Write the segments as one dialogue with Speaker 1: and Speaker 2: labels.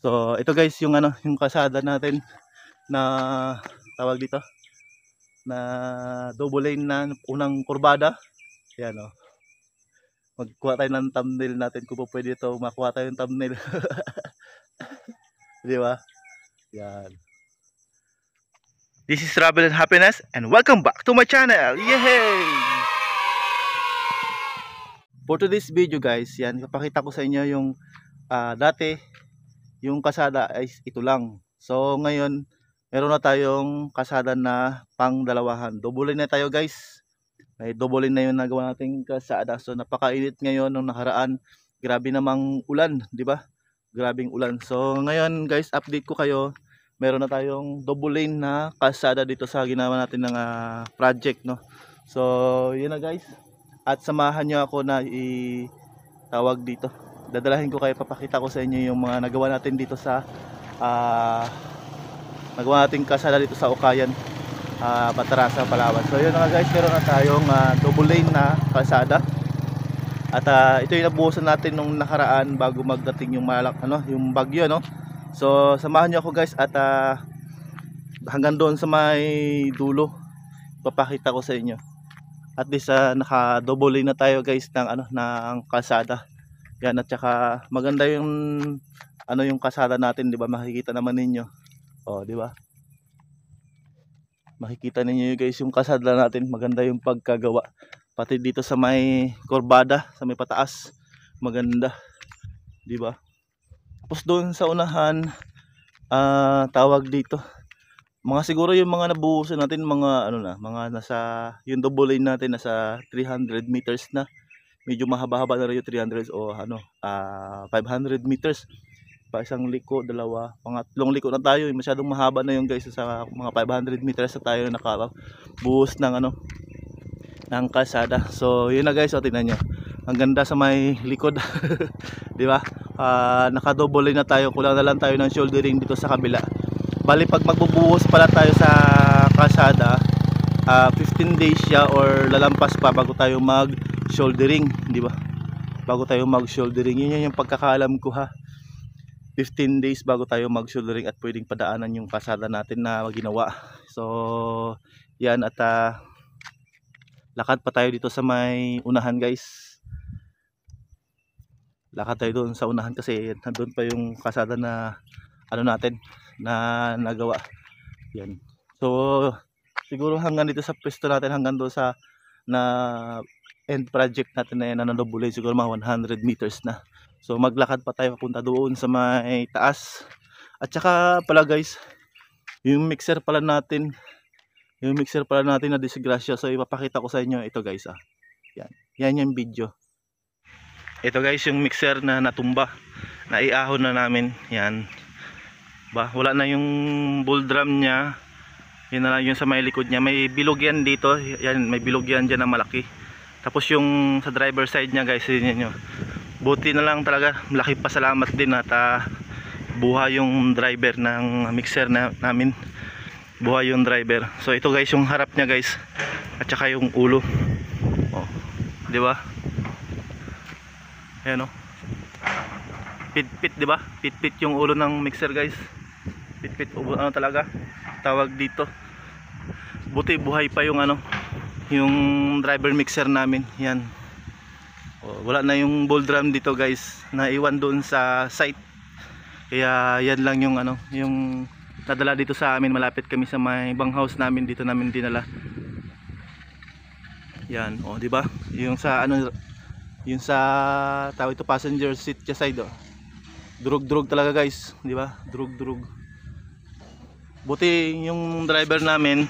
Speaker 1: So ito guys yung yung kalsada natin na tawag dito na double lane na unang kurbada. Yan oh. Magkuha tayo ng thumbnail natin kung pwede ito makuha tayo ng thumbnail. Di ba? Yan. This is Travel and Happiness and welcome back to my channel. Yay! For today's video guys, yan ipapakita ko sa inyo yung dati yung kasada ay ito lang. So ngayon meron na tayong kasada na pang dalawahan. Double lane na tayo guys. May double lane na yung nagawa nating kasada. So napakainit ngayon nung nakaraan. Grabe namang ulan, di ba? Grabing ulan. So ngayon guys, update ko kayo. Meron na tayong double lane na kalsada dito sa ginawa natin ng project, no. So yun na guys. At samahan nyo ako na itawag dito. Dadalahin ko kayo, papakita ko sa inyo yung mga nagawa natin dito sa nagawa natin kalsada dito sa Ukayan, Batarasa, Palawan. So yun na guys, meron na tayong double lane na kalsada. At ito yung nabuhusan natin nung nakaraan bago magdating yung yung bagyo, no. So samahan niyo ako guys at hanggang doon sa may dulo papakita ko sa inyo. At least naka double lane na tayo guys ng ng kalsada. Yan, at saka maganda yung yung kalsada natin, 'di ba? Makikita naman ninyo. Oh, 'di ba? Makikita ninyo guys yung kalsada natin, maganda yung pagkagawa. Pati dito sa may kurbada, sa may pataas, maganda. 'Di ba? Tapos doon sa unahan, tawag dito, mga siguro yung mga nabuhusan natin, mga mga nasa yung double lane natin nasa 300 meters na. Medyo mahaba-haba na rin yung 300 o 500 meters. Pa isang liko, dalawa, pangatlong liko na tayo. Masyadong mahaba na yung guys, sa mga 500 meters na tayo nakabuhos ng ng kalsada. So yun na guys, tingnan nyo. Ang ganda sa may likod. Di ba? Naka-double lane na tayo. Kulang na lang tayo ng shouldering dito sa kabila. Bali pag magbubuhos pala tayo sa kalsada, 15 days siya or lalampas pa bago tayo mag shouldering, di ba? Bago tayo mag shouldering, yun yung pagkakaalam ko ha. 15 days bago tayo mag shouldering at pwedeng padaanan yung kalsada natin na ginawa. So yan, at lakad pa tayo dito sa may unahan guys. Lakad tayo doon sa unahan kasi nandun pa yung kalsada na natin na nagawa. Yan. So siguro hanggang dito sa pwesto natin, hanggang doon sa end project natin na yan na double lane, siguro mga 100 meters na. So maglakad pa tayo papunta doon sa may taas. At saka pala guys, yung mixer pala natin na disgrasya. So ipapakita ko sa inyo ito guys. Yan yung video. Ito guys yung mixer na natumba, naiahon na namin. Yan ba, wala na yung bowl drum nya. Yun na lang yung sa may likod nya, may bilog yan dito. Yan, may bilog yan dyan na malaki. Tapos yung sa driver side nya guys, yun nyo. Buti na lang talaga, malaki pasalamat din at buhay yung driver ng mixer namin. Buhay yung driver. So ito guys yung harap nya guys, at saka yung ulo. Oh, di ba? Ayan oh. Pit-pit, di ba? Pit-pit yung ulo ng mixer guys. Pit-pit, talaga tawag dito. Buti buhay pa yung yung driver mixer namin. Yan. Wala na yung bowl drum dito guys, naiwan doon sa site. Kaya yan lang yung yung nadala dito sa amin. Malapit kami sa may bang house namin, dito namin dinala. Yan, oh, di ba? Yung sa yung sa tawag ito, passenger seat side oh. Durug-durug talaga guys, di ba? Durug-durug. Buti yung driver namin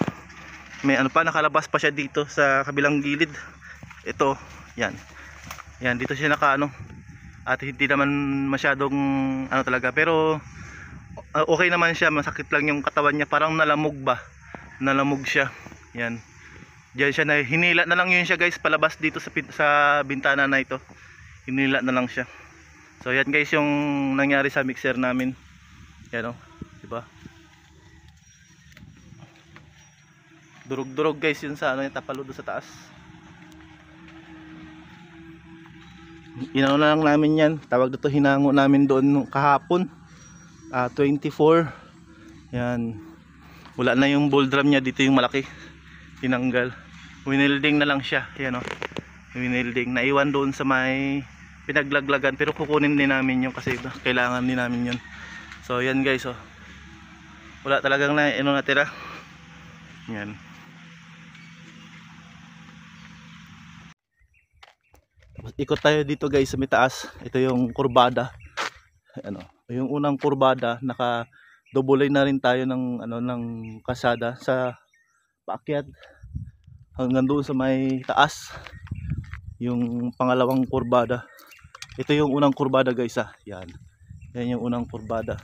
Speaker 1: may nakalabas pa siya dito sa kabilang gilid. Ito, yan. Yan, dito siya at hindi naman masyadong talaga, pero okay naman siya. Masakit lang yung katawan niya, parang nalamog ba. Nalamog siya. Yan. Diyan siya hinila na lang yun siya guys, palabas dito sa bintana na ito. Hinila na lang siya. So yan guys yung nangyari sa mixer namin. Yan oh, di ba? Durog-durog guys yun sa yung tapalo doon sa taas. Inano na lang namin yan, tawag dito, hinango namin doon kahapon. 24. Yan. Wala na yung bowl drum niya, dito yung malaki. Tinanggal. Winilding na lang siya. Yan o. Winilding. Naiwan doon sa may pinaglaglagan. Pero kukunin din namin yun kasi kailangan din namin yun. So yan guys o. Wala talagang na natira. Yan. Ikot tayo dito guys sa may taas. Ito yung kurbada. Ano, yung unang kurbada, naka double line na rin tayo ng ng kasada sa paakyat hanggang doon sa may taas. Yung pangalawang kurbada. Ito yung unang kurbada guys Yan. Yan yung unang kurbada.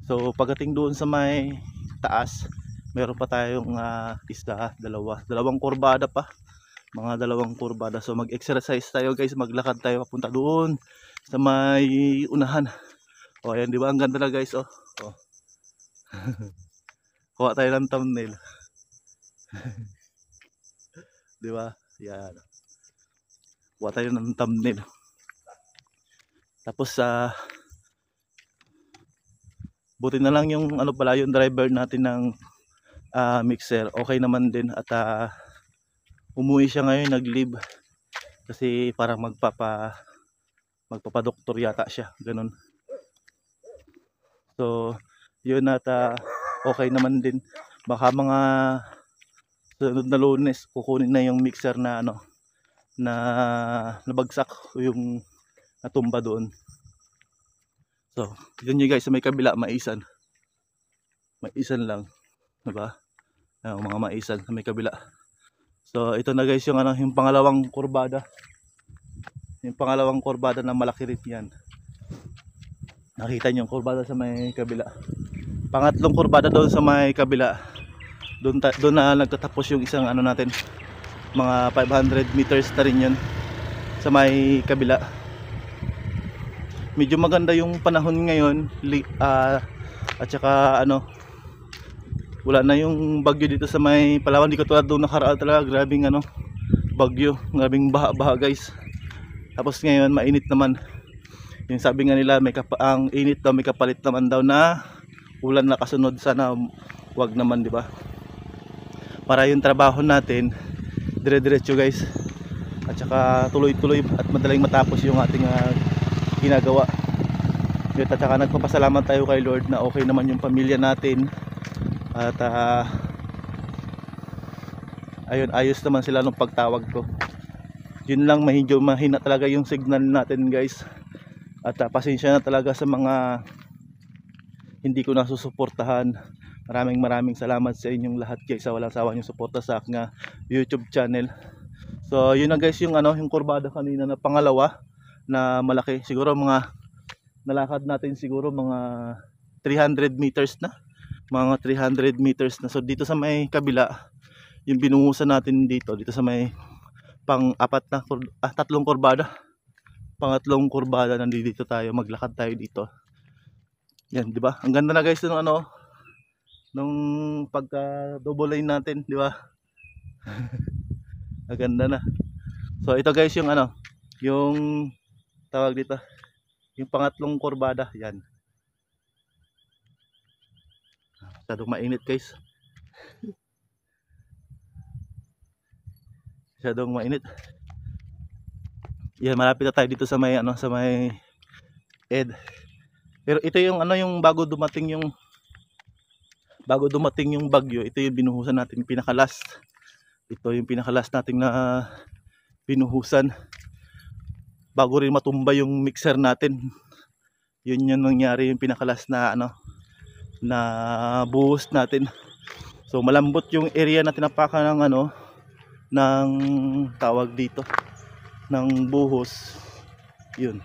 Speaker 1: So pagdating doon sa may taas, meron pa tayong dalawang kurbada pa. Mga dalawang kurbada. So mag-exercise tayo guys, maglakad tayo papunta doon sa may unahan. O ayan, di ba? Ang ganda na guys. Oh. Kuha tayo ng thumbnail. Di ba? Yan. Kuha tayo ng thumbnail. Tapos buti na lang yung yung driver natin ng mixer. Okay naman din at umuwi siya ngayon, nag-leave. Kasi parang magpapadoktor yata siya, ganun. So yun at okay naman din. Baka mga sunod na Lunes kukunin na yung mixer na na nabagsak yung natumba doon. So yun guys, sa may kabila maisan lang, diba? Mga maisan sa may kabila. So ito na guys yung yung pangalawang kurbada. Yung pangalawang kurbada na malaki rin yan. Nakita niyo yung kurbada sa may kabila. Pangatlong kurbada doon sa may kabila. Doon na nagtatapos yung isang natin. Mga 500 meters na rin yun sa may kabila. Medyo maganda yung panahon ngayon. At saka wala na yung bagyo dito sa may Palawan. Di ko tulad doon nakaraan talaga. Grabing bagyo. Grabing baha guys. Tapos ngayon mainit naman. Yung sabi nga nila ang init daw may kapalit naman daw na ulan na kasunod. Sana wag naman, di ba? Para yung trabaho natin dire-diretso guys. At saka tuloy-tuloy at madaling matapos yung ating ginagawa. At saka nagpapasalamat tayo kay Lord na okay naman yung pamilya natin. At ayun, ayos naman sila nung pagtawag ko. Yun lang, medyo mahina talaga yung signal natin guys. At pasensya na talaga sa mga hindi ko nasusuportahan. Maraming salamat sa inyong lahat guys sa walang sawa niyong suporta sa aking YouTube channel. So yun na guys yung yung kurbada kanina na pangalawa na malaki. Siguro mga nalakad natin siguro mga 300 meters na. Mga 300 meters na. So dito sa may kabila, yung binungusan natin dito sa may tatlong kurbada. Pangatlong kurbada, nandito tayo, maglakad tayo dito. Yan, di ba? Ang ganda na guys ng nung pagka double line natin, di ba? Ang ganda na. So ito guys yung yung tawag dito, yung pangatlong kurbada, yan. Masyadong mainit guys. Masyadong mainit. Yan, malapit na tayo dito sa may sa may Ed. Pero ito yung yung bago dumating yung bagyo, ito yung binuhusan natin, pinaka-last. Ito yung pinaka-last nating na binuhusan. Bago rin matumba yung mixer natin. Yun yung nangyari, yung pinaka-last na na buhos natin. So malambot yung area na tinapakan ng ng tawag dito ng buhos. Yun.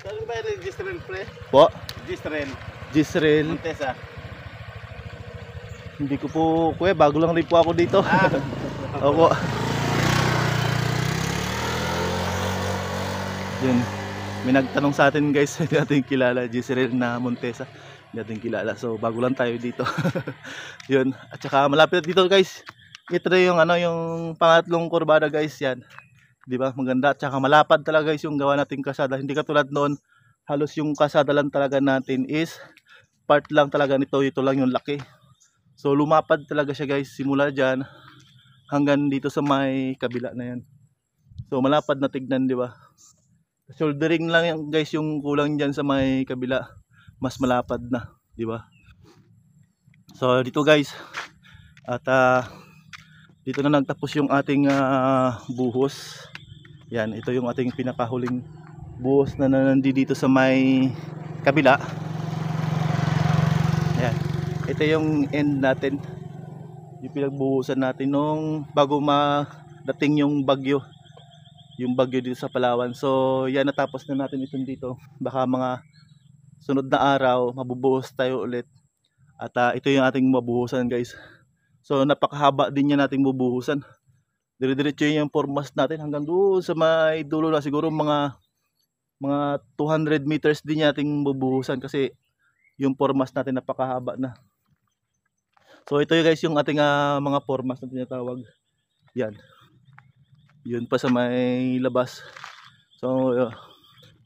Speaker 2: Saan ba yung Gisrel pre?
Speaker 1: Po?
Speaker 2: Gisrel Montesa.
Speaker 1: Hindi ko po, kuya, bago lang rin po ako dito. Opo. Yun. May nagtanong sa atin guys, hindi natin kilala, Gisrel na Montesa. Hindi natin kilala. So bago lang tayo dito. Yun. At saka malapit dito guys. Ito yung yung pangatlong kurbada guys, yan. 'Di ba? Maganda at saka malapad talaga guys yung gawa nating kasada. Hindi katulad noon, halos yung kasada lang talaga natin is part lang talaga nito, ito lang yung laki. So lumapad talaga siya guys, simula dyan hanggang dito sa may kabila na yan. So malapad na tignan, di ba? Shouldering lang yan guys yung kulang dyan sa may kabila, mas malapad na, di ba? So dito guys, at dito na nagtapos yung ating buhos. Yan, ito yung ating pinakahuling buhos na nandito sa may kabila. Yan, ito yung end natin, yung pinagbuhusan natin nung bago madating yung bagyo dito sa Palawan. So yan, natapos na natin itong dito. Baka mga sunod na araw mabubuhos tayo ulit. At ito yung ating mabuhusan guys. So napakahaba din yan nating bubuhusan. Dire-diretso yung formas natin hanggang doon sa may dulo na, siguro mga 200 meters din nating bubuhusan kasi yung formas natin napakahaba na. So ito yung guys yung ating mga formas na tinatawag. Yan. Yun pa sa may labas. So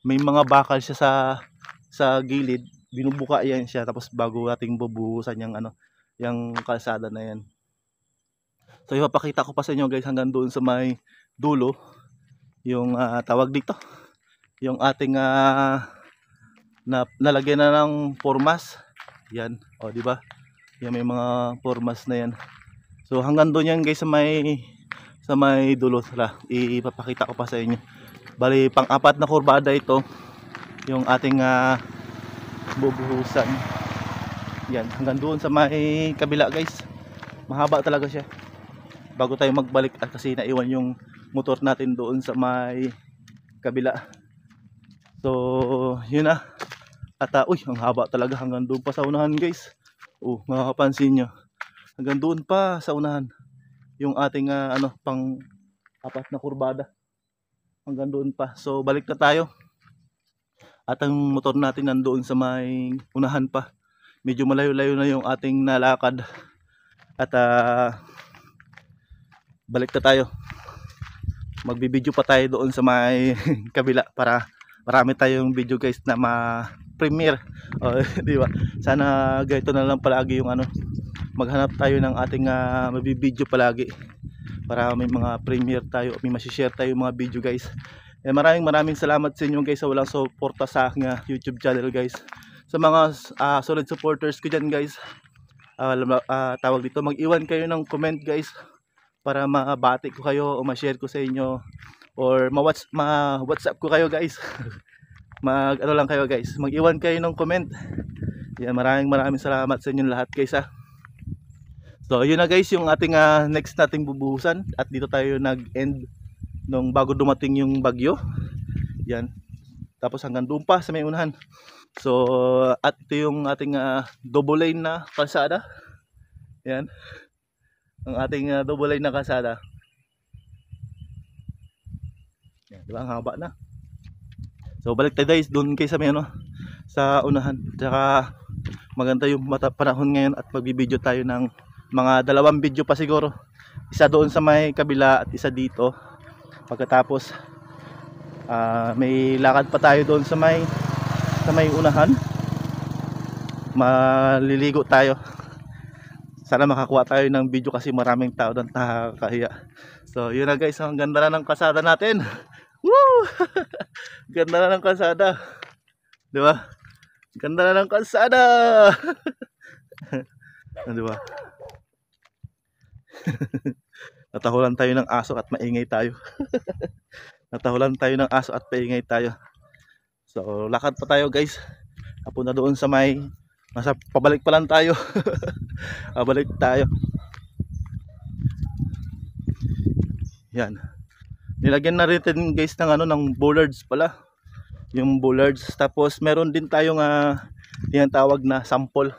Speaker 1: may mga bakal siya sa gilid, binubuka yan siya tapos bago ating bubuhusan yung yung kalsada na yan. So ipapakita ko pa sa inyo guys hanggang doon sa may dulo yung tawag dito, yung ating nalagyan na ng formas. Yan, o di ba? Yan, may mga formas na yan. So hanggang doon yan guys sa may dulo. Ipapakita ko pa sa inyo. Bali pang-apat na kurbada ito yung ating bubuhusan. Yan, hanggang doon sa may kabila guys. Mahaba talaga siya. Bago tayo magbalik kasi naiwan yung motor natin doon sa may kabila. So yun na. At uy, ang haba talaga hanggang doon pa sa unahan guys. Makapansin nyo, hanggang doon pa sa unahan yung ating pang apat na kurbada, hanggang doon pa. So balik na tayo. At ang motor natin nandoon sa may unahan pa. Medyo malayo-layo na yung ating nalakad. At balik na tayo. Magbibideo pa tayo doon sa may kabila para marami tayong video guys na ma-premiere. Di ba? Sana ganito na lang palagi yung maghanap tayo ng ating mabibideo palagi para may mga premiere tayo, may ma-share tayo mga video guys. Maraming salamat sa inyo guys sa walang suporta sa aking YouTube channel guys. Sa mga solid supporters ko dyan guys, tawag dito, mag-iwan kayo ng comment guys para mabati ko kayo o ma-share ko sa inyo or ma-WhatsApp ko kayo guys. Lang kayo guys, mag-iwan kayo ng comment. Yan, maraming salamat sa inyo lahat guys So yun na guys yung ating next nating bubuhusan, at dito tayo nag-end nung bago dumating yung bagyo. Yan, tapos hanggang doon pa sa may unahan. So at ito yung ating double lane na kalsada. Yan, ang ating double lane na kalsada. Yan, diba, ang haba na. So balik tayo guys doon kay sa may sa unahan. Tsaka maganda yung panahon ngayon at magbibideo tayo ng mga 2 video pa siguro. Isa doon sa may kabila at isa dito. Pagkatapos may lakad pa tayo doon sa may unahan. Maliligo tayo. Sana makakuha tayo ng video kasi maraming tao doon, nakakahiya. So yun na guys, ang ganda na ng kalsada natin. Woo! Ganda na ng kalsada. Di ba? Ganda na ng kalsada. Di ba? Natahulan tayo ng aso at maingay tayo. Natahulan tayo ng aso at maingay tayo. So lakad pa tayo guys. Papunta doon sa may pabalik pa lang tayo. Pabalik tayo. Yan. Nilagyan na rin guys ng ng bollards pala. Yung bollards. Tapos meron din tayong tinatawag na sample.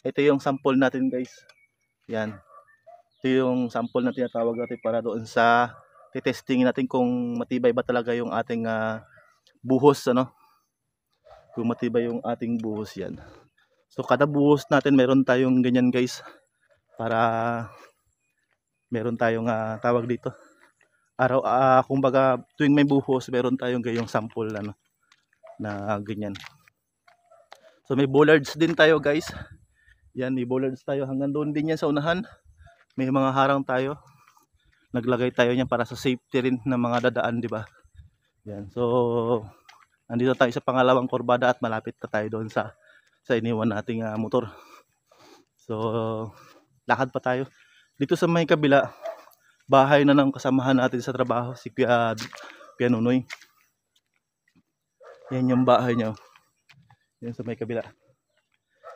Speaker 1: Ito yung sample natin guys. Yan. Ito yung sample na tinatawag natin para doon sa testing natin kung matibay ba talaga yung ating buhos Kung matibay yung ating buhos yan. So kada buhos natin meron tayong ganyan guys. Para meron tayong tawag dito. Kumbaga tuwing may buhos meron tayong gayong sample na ganyan. So may bollards din tayo guys. Yan, may bollards tayo hanggang doon din yan sa unahan. May mga harang tayo. Naglagay tayo niyan para sa safety rin ng mga dadaan, di ba? Yan. So nandito tayo sa pangalawang kurbada at malapit na tayo doon sa iniwan nating motor. So lakad pa tayo. Dito sa may kabila, bahay na ng kasamahan natin sa trabaho, si Kuya Nunoy. Yan yung bahay niya. Yan sa may kabila.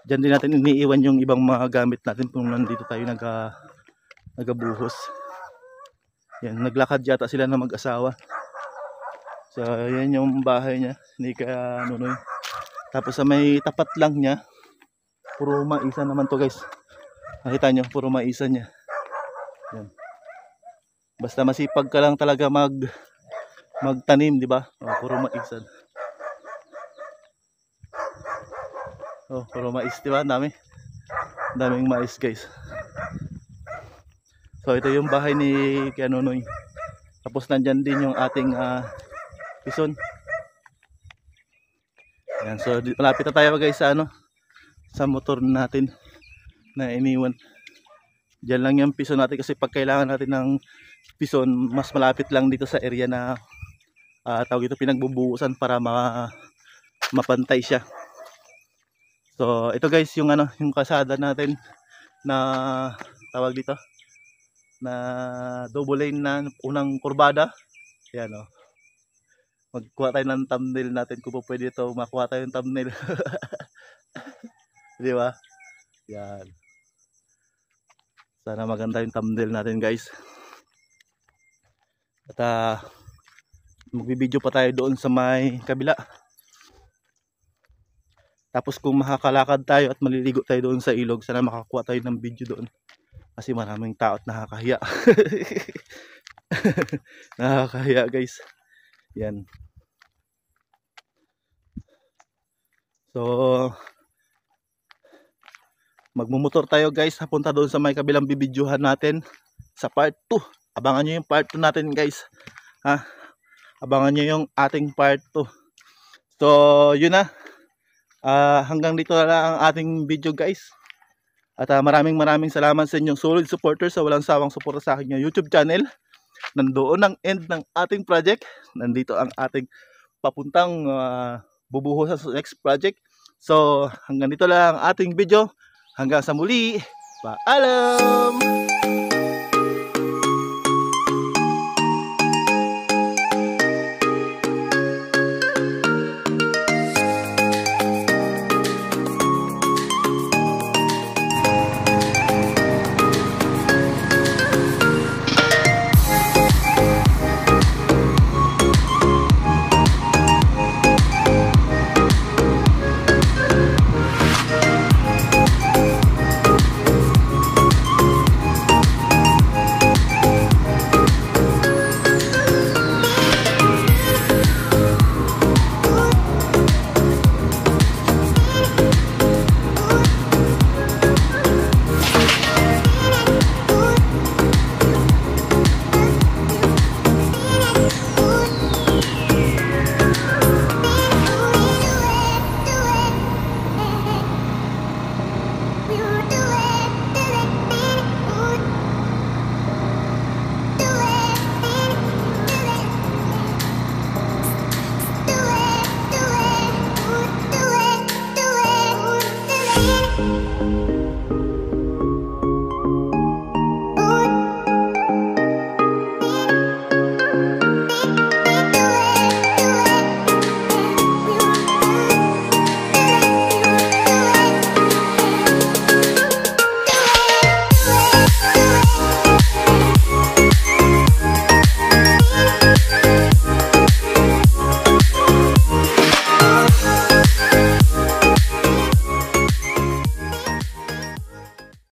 Speaker 1: Diyan din natin iniiwan yung ibang mga gamit natin kung nandito tayo nagabuhos. Yan, naglakad yata sila na mag-asawa. So yan yung bahay niya ni Kuya Nunoy. Tapos sa may tapat lang niya, puro maisa naman to guys. Nakita nyo, puro maisa niya. Yan. Basta masipag ka lang talaga magtanim, di ba? Oh, puro mais. Oh, puro mais, di ba? Daming mais, guys. So ito yung bahay ni Kuya Nunoy. Tapos nandyan din yung ating pison. Yan, so malapit na tayo guys sa motor natin na iniwan. Diyan lang yung pison natin kasi pag kailangan natin ng pison, mas malapit lang dito sa area na tawag ito pinagbubuhusan para mapantay siya. So ito guys yung yung kalsada natin na tawag dito na double lane na unang kurbada. Yan oh. Magkuha tayo ng thumbnail natin kung pwede ito makuha tayo ng thumbnail. Di ba? Yan. Sana maganda yung thumbnail natin guys. At magbibideo pa tayo doon sa may kabila. Tapos kung makakalakad tayo at maliligo tayo doon sa ilog, sana makakuha tayo ng video doon. Kasi maraming tao at nakakahiya. Nakakahiya guys. Yan. So magmumotor tayo guys, papunta doon sa may kabilang bibidyohan natin sa part 2. Abangan nyo yung part 2 natin guys. Abangan nyo yung ating part 2. So yun na. Hanggang dito na lang ang ating video guys. At maraming salamat sa inyong solid supporters sa walang sawang suporta sa aking YouTube channel. Nandoon ang end ng ating project. Nandito ang ating papuntang bubuhusan sa next project. So hanggang dito lang ang ating video. Hanggang sa muli. Paalam!